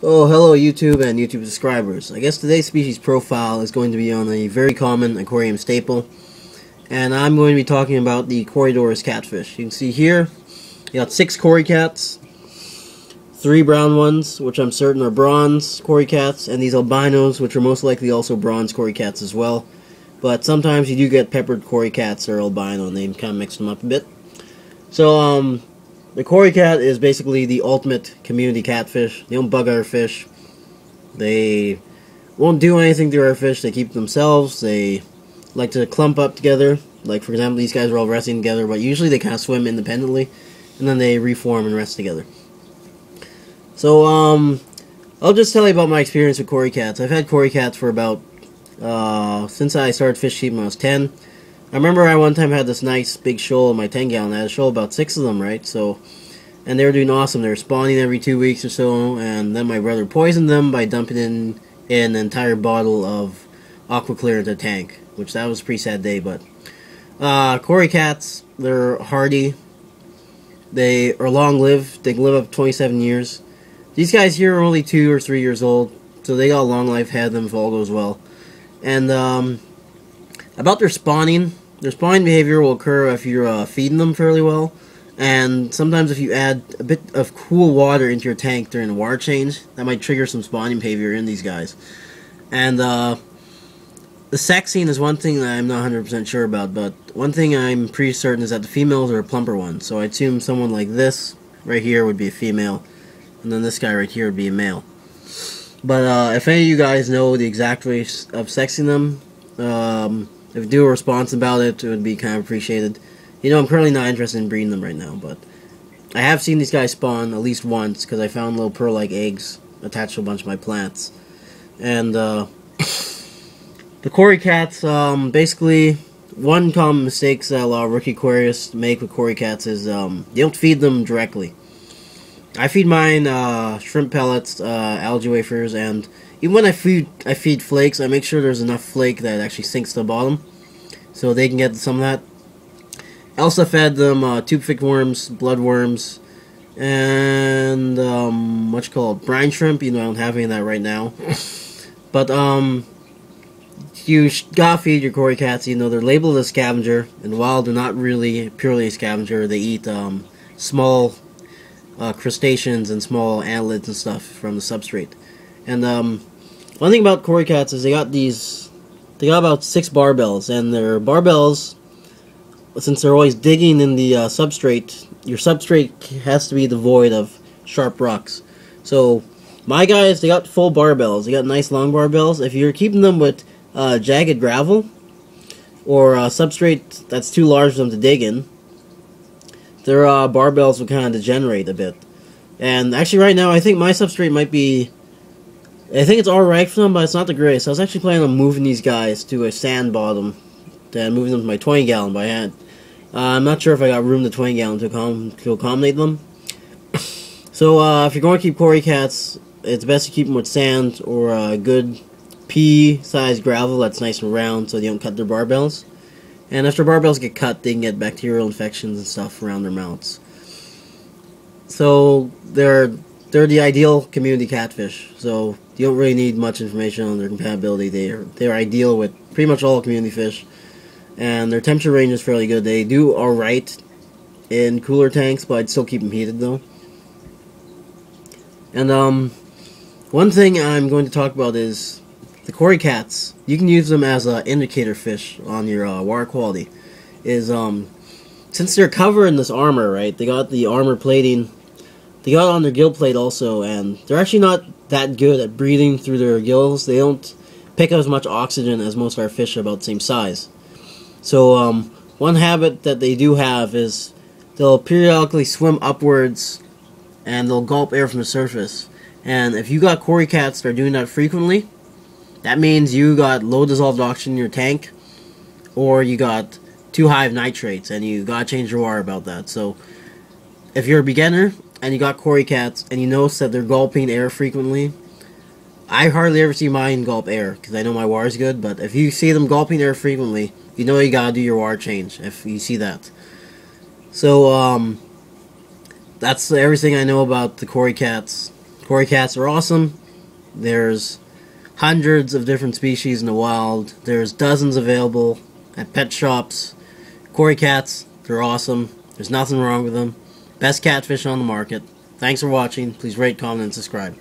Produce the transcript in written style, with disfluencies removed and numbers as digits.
Oh, hello YouTube and YouTube subscribers. I guess today's species profile is going to be on a very common aquarium staple, and I'm going to be talking about the Corydoras catfish. You can see here, you got 6 Cory cats, 3 brown ones, which I'm certain are bronze Cory cats, and these albinos, which are most likely also bronze Cory cats as well. But sometimes you do get peppered Cory cats or albino, and they kind of mix them up a bit. So, the Cory cat is basically the ultimate community catfish. They don't bug our fish. They won't do anything to our fish. They keep themselves. They like to clump up together. Like, for example, these guys are all resting together, but usually they kind of swim independently, and then they reform and rest together. So, I'll just tell you about my experience with Cory cats. I've had Cory cats for about, since I started fish keeping when I was 10. I remember I one time had this nice big shoal in my 10-gallon. I had a shoal about 6 of them, right? So, and they were doing awesome. They were spawning every 2 weeks or so, and then my brother poisoned them by dumping in an entire bottle of aqua clear into a tank, which that was a pretty sad day. But Cory cats, they're hardy. They are long-lived. They can live up to 27 years. These guys here are only 2 or 3 years old, so they got a long life ahead of them if all goes well. And about their spawning behavior will occur if you're feeding them fairly well, and sometimes if you add a bit of cool water into your tank during the water change, that might trigger some spawning behavior in these guys. And the sexing is one thing that I'm not 100% sure about, but one thing I'm pretty certain is that the females are plumper ones. So I assume someone like this right here would be a female, and then this guy right here would be a male. But if any of you guys know the exact race of sexing them, if you do a response about it, it would be kind of appreciated. You know, I'm currently not interested in breeding them right now, but I have seen these guys spawn at least once, because I found little pearl-like eggs attached to a bunch of my plants. And, the Cory cats, basically, one common mistake that a lot of rookie aquarists make with Cory cats is, they don't feed them directly. I feed mine, shrimp pellets, algae wafers, and even when I feed flakes, I make sure there's enough flake that it actually sinks to the bottom, so they can get some of that. I also fed them tube-thick worms, bloodworms, and brine shrimp. You know, I don't have any of that right now. But you gotta feed your Cory cats. You know, they're labeled as scavenger, and while they're not really purely a scavenger, they eat small crustaceans and small annelids and stuff from the substrate. And one thing about Cory cats is they got about 6 barbels, and their barbels, since they're always digging in the substrate, your substrate has to be devoid of sharp rocks. So my guys, they got full barbels. They got nice long barbels. If you're keeping them with jagged gravel or substrate that's too large for them to dig in, their barbels will kind of degenerate a bit. And actually right now, I think my substrate might be, I think it's alright for them, but it's not the greatest. I was actually planning on moving these guys to a sand bottom, and moving them to my 20-gallon by hand. I'm not sure if I got room to 20-gallon to accommodate them. So if you're going to keep Cory cats, it's best to keep them with sand or a good pea-sized gravel that's nice and round so they don't cut their barbels. And if their barbels get cut, they can get bacterial infections and stuff around their mouths. So they're the ideal community catfish, so you don't really need much information on their compatibility. They're ideal with pretty much all community fish, and their temperature range is fairly good. They do alright in cooler tanks, but I'd still keep them heated though. And one thing I'm going to talk about is the Cory cats. You can use them as an indicator fish on your water quality. Since they're covered in this armor, right? They got the armor plating. They got it on their gill plate also, and they're actually not that good at breathing through their gills. They don't pick up as much oxygen as most of our fish are about the same size. So one habit that they do have is they'll periodically swim upwards and they'll gulp air from the surface. And if you got Cory cats that are doing that frequently, that means you got low dissolved oxygen in your tank, or you got too high of nitrates, and you gotta change your water about that. So if you're a beginner and you got Cory cats and you notice that they're gulping air frequently, I hardly ever see mine gulp air because I know my water's good, but if you see them gulping air frequently, you know you gotta do your water change if you see that. So that's everything I know about the Cory cats. Cory cats are awesome. There's hundreds of different species in the wild. There's dozens available at pet shops. Cory cats, they're awesome. There's nothing wrong with them. Best catfish on the market. Thanks for watching. Please rate, comment, and subscribe.